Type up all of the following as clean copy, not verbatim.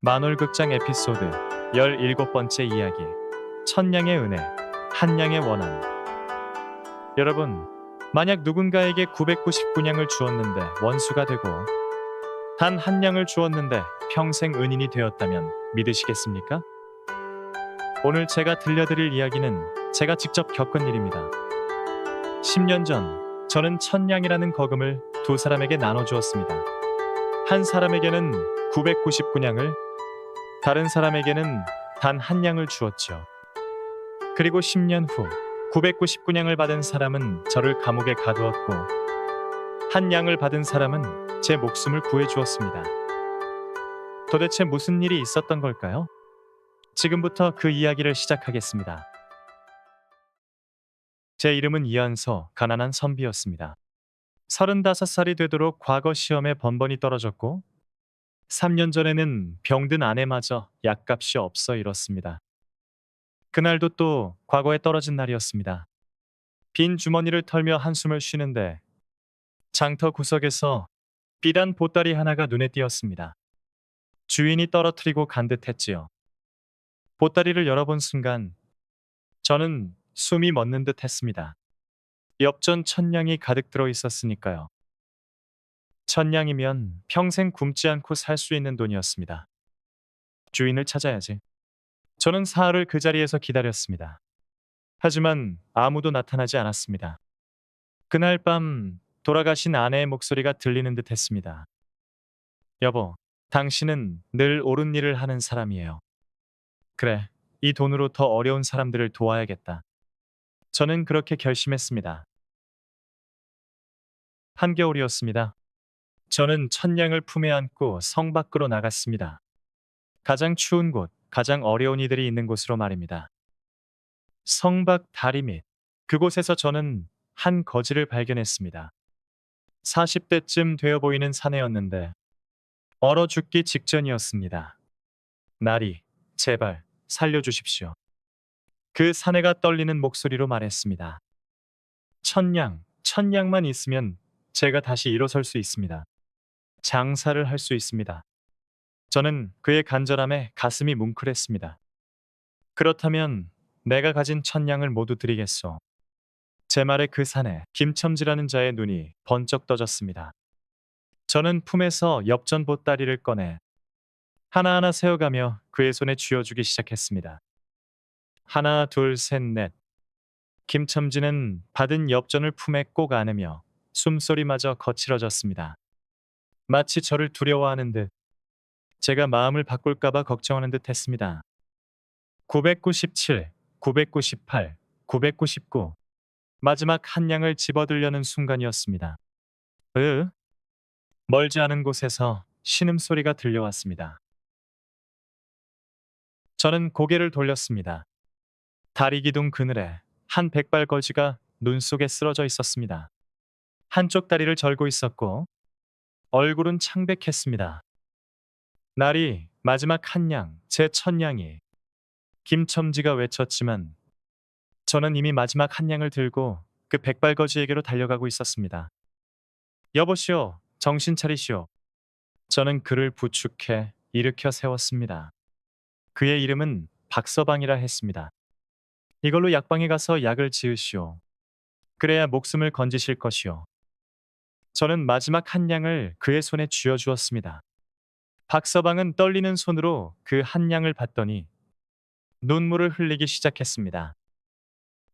만월극장 에피소드 17번째 이야기 천냥의 은혜, 한냥의 원한. 여러분, 만약 누군가에게 999냥을 주었는데 원수가 되고 단 한 냥을 주었는데 평생 은인이 되었다면 믿으시겠습니까? 오늘 제가 들려드릴 이야기는 제가 직접 겪은 일입니다. 10년 전 저는 천냥이라는 거금을 두 사람에게 나눠주었습니다. 한 사람에게는 999냥을, 다른 사람에게는 단 한 냥을 주었죠. 그리고 10년 후 999냥을 받은 사람은 저를 감옥에 가두었고 한 냥을 받은 사람은 제 목숨을 구해주었습니다. 도대체 무슨 일이 있었던 걸까요? 지금부터 그 이야기를 시작하겠습니다. 제 이름은 이한서, 가난한 선비였습니다. 35살이 되도록 과거 시험에 번번이 떨어졌고 3년 전에는 병든 아내마저 약값이 없어 잃었습니다. 그날도 또 과거에 떨어진 날이었습니다. 빈 주머니를 털며 한숨을 쉬는데 장터 구석에서 비단 보따리 하나가 눈에 띄었습니다. 주인이 떨어뜨리고 간 듯했지요. 보따리를 열어본 순간 저는 숨이 멎는 듯 했습니다. 엽전 천냥이 가득 들어 있었으니까요. 천냥이면 평생 굶지 않고 살 수 있는 돈이었습니다. 주인을 찾아야지. 저는 사흘을 그 자리에서 기다렸습니다. 하지만 아무도 나타나지 않았습니다. 그날 밤 돌아가신 아내의 목소리가 들리는 듯 했습니다. 여보, 당신은 늘 옳은 일을 하는 사람이에요. 그래, 이 돈으로 더 어려운 사람들을 도와야겠다. 저는 그렇게 결심했습니다. 한겨울이었습니다. 저는 천냥을 품에 안고 성 밖으로 나갔습니다. 가장 추운 곳, 가장 어려운 이들이 있는 곳으로 말입니다. 성 밖 다리 밑, 그곳에서 저는 한 거지를 발견했습니다. 40대쯤 되어 보이는 사내였는데 얼어 죽기 직전이었습니다. 나리, 제발 살려주십시오. 그 사내가 떨리는 목소리로 말했습니다. 천냥만 있으면 제가 다시 일어설 수 있습니다. 장사를 할 수 있습니다. 저는 그의 간절함에 가슴이 뭉클했습니다. 그렇다면 내가 가진 천냥을 모두 드리겠소. 제 말에 그 사내 김첨지라는 자의 눈이 번쩍 떠졌습니다. 저는 품에서 엽전 보따리를 꺼내 하나하나 세어가며 그의 손에 쥐어주기 시작했습니다. 하나, 둘, 셋, 넷. 김첨지는 받은 엽전을 품에 꼭 안으며 숨소리마저 거칠어졌습니다. 마치 저를 두려워하는 듯, 제가 마음을 바꿀까봐 걱정하는 듯 했습니다. 997, 998, 999. 마지막 한 냥을 집어들려는 순간이었습니다. 멀지 않은 곳에서 신음소리가 들려왔습니다. 저는 고개를 돌렸습니다. 다리 기둥 그늘에 한 백발 거지가 눈 속에 쓰러져 있었습니다. 한쪽 다리를 절고 있었고 얼굴은 창백했습니다. 날이 마지막 한 냥, 제 천냥이. 김첨지가 외쳤지만 저는 이미 마지막 한 냥을 들고 그 백발 거지에게로 달려가고 있었습니다. 여보시오, 정신 차리시오. 저는 그를 부축해 일으켜 세웠습니다. 그의 이름은 박서방이라 했습니다. 이걸로 약방에 가서 약을 지으시오. 그래야 목숨을 건지실 것이오. 저는 마지막 한 냥을 그의 손에 쥐어주었습니다. 박서방은 떨리는 손으로 그 한 냥을 받더니 눈물을 흘리기 시작했습니다.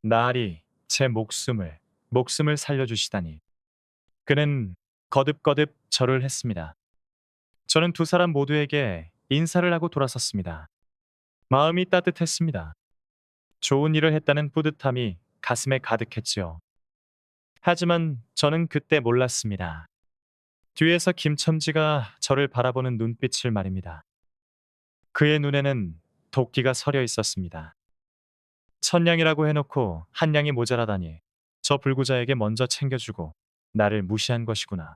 나리, 제 목숨을 살려주시다니. 그는 거듭거듭 절을 했습니다. 저는 두 사람 모두에게 인사를 하고 돌아섰습니다. 마음이 따뜻했습니다. 좋은 일을 했다는 뿌듯함이 가슴에 가득했지요. 하지만 저는 그때 몰랐습니다. 뒤에서 김첨지가 저를 바라보는 눈빛을 말입니다. 그의 눈에는 도끼가 서려 있었습니다. 천냥이라고 해놓고 한 냥이 모자라다니. 저 불구자에게 먼저 챙겨주고 나를 무시한 것이구나.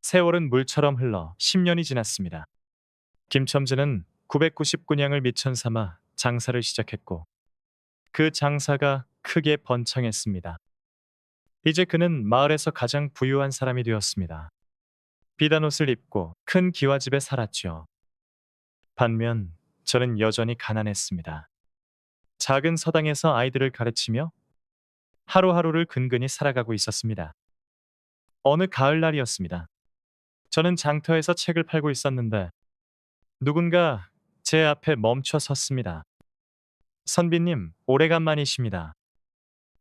세월은 물처럼 흘러 10년이 지났습니다. 김첨지는 999냥을 미천 삼아 장사를 시작했고 그 장사가 크게 번창했습니다. 이제 그는 마을에서 가장 부유한 사람이 되었습니다. 비단 옷을 입고 큰 기와집에 살았죠. 반면 저는 여전히 가난했습니다. 작은 서당에서 아이들을 가르치며 하루하루를 근근히 살아가고 있었습니다. 어느 가을날이었습니다. 저는 장터에서 책을 팔고 있었는데 누군가 제 앞에 멈춰 섰습니다. 선비님, 오래간만이십니다.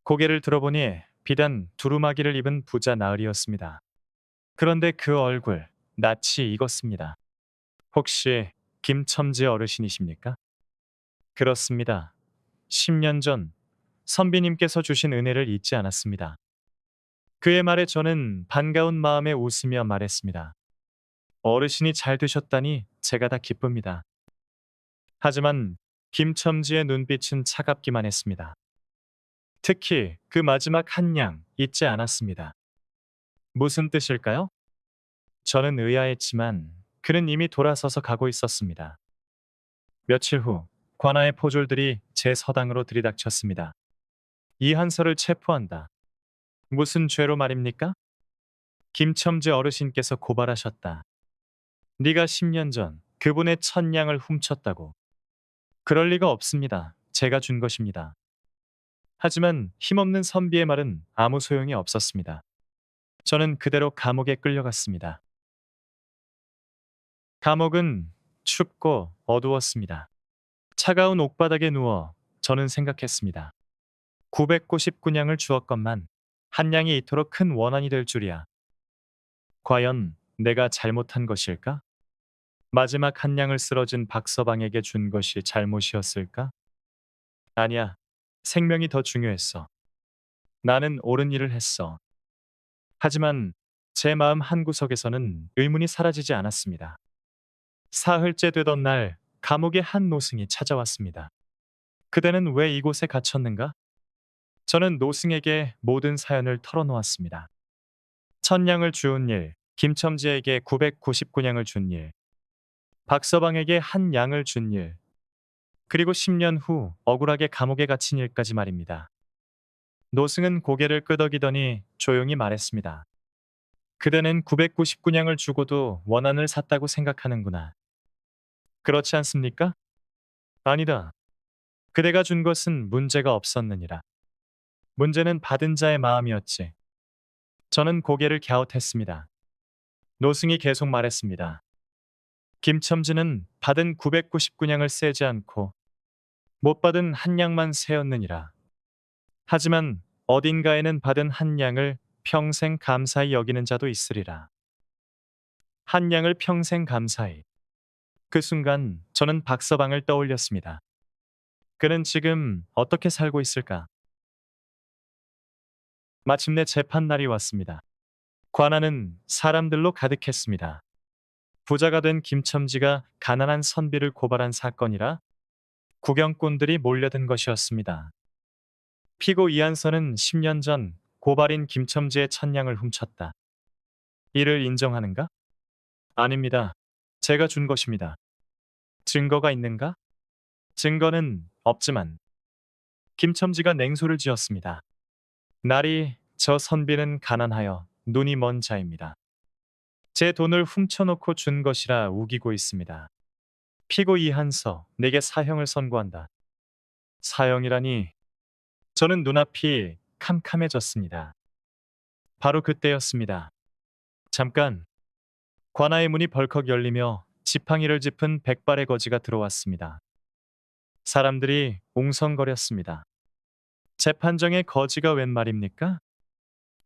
고개를 들어보니 비단 두루마기를 입은 부자 나으리였습니다. 그런데 그 얼굴, 낯이 익었습니다. 혹시 김첨지 어르신이십니까? 그렇습니다. 10년 전 선비님께서 주신 은혜를 잊지 않았습니다. 그의 말에 저는 반가운 마음에 웃으며 말했습니다. 어르신이 잘 되셨다니 제가 다 기쁩니다. 하지만 김첨지의 눈빛은 차갑기만 했습니다. 특히 그 마지막 한 양 잊지 않았습니다. 무슨 뜻일까요? 저는 의아했지만 그는 이미 돌아서서 가고 있었습니다. 며칠 후 관아의 포졸들이 제 서당으로 들이닥쳤습니다. 이한서를 체포한다. 무슨 죄로 말입니까? 김첨지 어르신께서 고발하셨다. 네가 10년 전 그분의 천냥을 훔쳤다고. 그럴 리가 없습니다. 제가 준 것입니다. 하지만 힘없는 선비의 말은 아무 소용이 없었습니다. 저는 그대로 감옥에 끌려갔습니다. 감옥은 춥고 어두웠습니다. 차가운 옥바닥에 누워 저는 생각했습니다. 999냥을 주었건만 한 냥이 이토록 큰 원한이 될 줄이야. 과연 내가 잘못한 것일까? 마지막 한 냥을 쓰러진 박서방에게 준 것이 잘못이었을까? 아니야. 생명이 더 중요했어. 나는 옳은 일을 했어. 하지만 제 마음 한구석에서는 의문이 사라지지 않았습니다. 사흘째 되던 날 감옥의 한 노승이 찾아왔습니다. 그대는 왜 이곳에 갇혔는가? 저는 노승에게 모든 사연을 털어놓았습니다. 천냥을 주운 일, 김첨지에게 999냥을 준 일, 박서방에게 한 양을 준 일, 그리고 10년 후 억울하게 감옥에 갇힌 일까지 말입니다. 노승은 고개를 끄덕이더니 조용히 말했습니다. 그대는 999냥을 주고도 원한을 샀다고 생각하는구나. 그렇지 않습니까? 아니다. 그대가 준 것은 문제가 없었느니라. 문제는 받은 자의 마음이었지. 저는 고개를 갸웃했습니다. 노승이 계속 말했습니다. 김첨지는 받은 999냥을 세지 않고 못 받은 한 냥만 세었느니라. 하지만 어딘가에는 받은 한 냥을 평생 감사히 여기는 자도 있으리라. 한 냥을 평생 감사히. 그 순간 저는 박서방을 떠올렸습니다. 그는 지금 어떻게 살고 있을까? 마침내 재판날이 왔습니다. 관아는 사람들로 가득했습니다. 부자가 된 김첨지가 가난한 선비를 고발한 사건이라 구경꾼들이 몰려든 것이었습니다. 피고 이한서는 10년 전 고발인 김첨지의 천냥을 훔쳤다. 이를 인정하는가? 아닙니다. 제가 준 것입니다. 증거가 있는가? 증거는 없지만 김첨지가 냉소를 지었습니다. 날이 저 선비는 가난하여 눈이 먼 자입니다. 제 돈을 훔쳐놓고 준 것이라 우기고 있습니다. 피고 이한서, 내게 사형을 선고한다. 사형이라니. 저는 눈앞이 캄캄해졌습니다. 바로 그때였습니다. 잠깐, 관아의 문이 벌컥 열리며 지팡이를 짚은 백발의 거지가 들어왔습니다. 사람들이 웅성거렸습니다. 재판정의 거지가 웬 말입니까?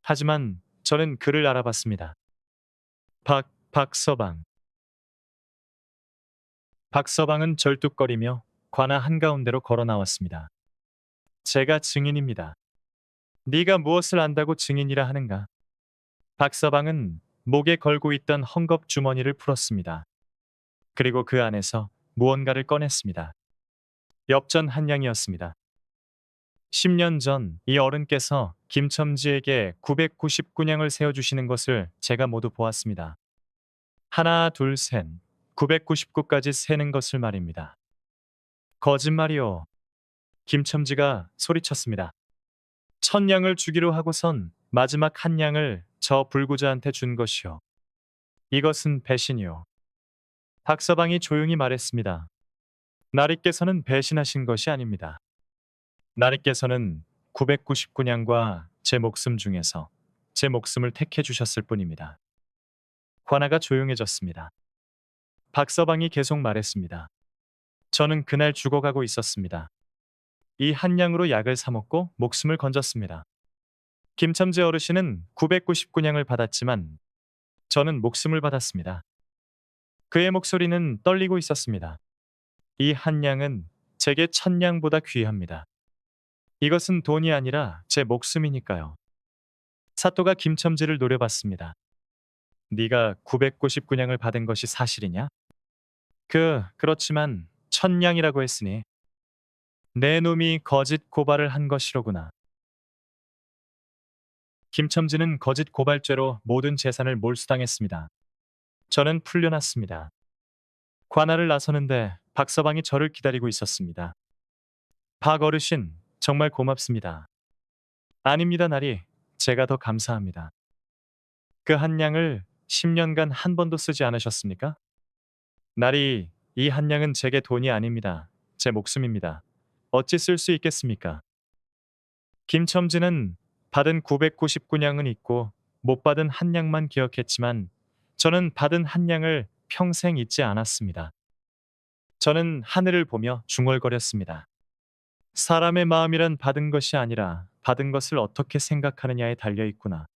하지만 저는 그를 알아봤습니다. 박서방. 박서방은 절뚝거리며 관아 한가운데로 걸어 나왔습니다. 제가 증인입니다. 네가 무엇을 안다고 증인이라 하는가? 박서방은 목에 걸고 있던 헝겊 주머니를 풀었습니다. 그리고 그 안에서 무언가를 꺼냈습니다. 엽전 한 양이었습니다. 10년 전 이 어른께서 김첨지에게 999냥을 세워주시는 것을 제가 모두 보았습니다. 하나, 둘, 셋, 999까지 세는 것을 말입니다. 거짓말이요. 김첨지가 소리쳤습니다. 1000냥을 주기로 하고선 마지막 한 냥을 저 불구자한테 준 것이요. 이것은 배신이요. 박서방이 조용히 말했습니다. 나리께서는 배신하신 것이 아닙니다. 나리께서는 999냥과 제 목숨 중에서 제 목숨을 택해 주셨을 뿐입니다. 관아가 조용해졌습니다. 박서방이 계속 말했습니다. 저는 그날 죽어가고 있었습니다. 이 한 냥으로 약을 사 먹고 목숨을 건졌습니다. 김첨지 어르신은 999냥을 받았지만 저는 목숨을 받았습니다. 그의 목소리는 떨리고 있었습니다. 이 한 냥은 제게 1000냥보다 귀합니다. 이것은 돈이 아니라 제 목숨이니까요. 사또가 김첨지를 노려봤습니다. 네가 999냥을 받은 것이 사실이냐? 그렇지만 1000냥이라고 했으니 내 놈이 거짓 고발을 한 것이로구나. 김첨지는 거짓 고발죄로 모든 재산을 몰수당했습니다. 저는 풀려났습니다. 관할을 나서는데 박서방이 저를 기다리고 있었습니다. 박 어르신, 정말 고맙습니다. 아닙니다, 나리. 제가 더 감사합니다. 그 한 냥을 10년간 한 번도 쓰지 않으셨습니까? 나리, 이 한 냥은 제게 돈이 아닙니다. 제 목숨입니다. 어찌 쓸 수 있겠습니까? 김첨지는 받은 999냥은 있고 못 받은 한 냥만 기억했지만 저는 받은 한 냥을 평생 잊지 않았습니다. 저는 하늘을 보며 중얼거렸습니다. 사람의 마음이란 받은 것이 아니라 받은 것을 어떻게 생각하느냐에 달려 있구나.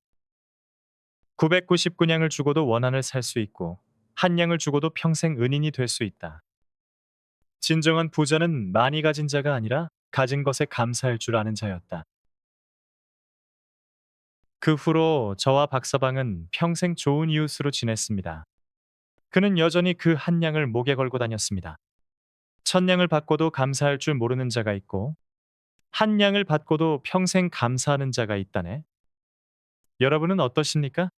999냥을 주고도 원한을 살 수 있고 한 냥을 주고도 평생 은인이 될 수 있다. 진정한 부자는 많이 가진 자가 아니라 가진 것에 감사할 줄 아는 자였다. 그 후로 저와 박서방은 평생 좋은 이웃으로 지냈습니다. 그는 여전히 그 한 냥을 목에 걸고 다녔습니다. 1000냥을 받고도 감사할 줄 모르는 자가 있고 한 냥을 받고도 평생 감사하는 자가 있다네. 여러분은 어떠십니까?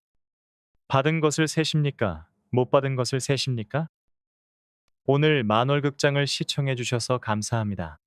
받은 것을 세십니까? 못 받은 것을 세십니까? 오늘 만월극장을 시청해 주셔서 감사합니다.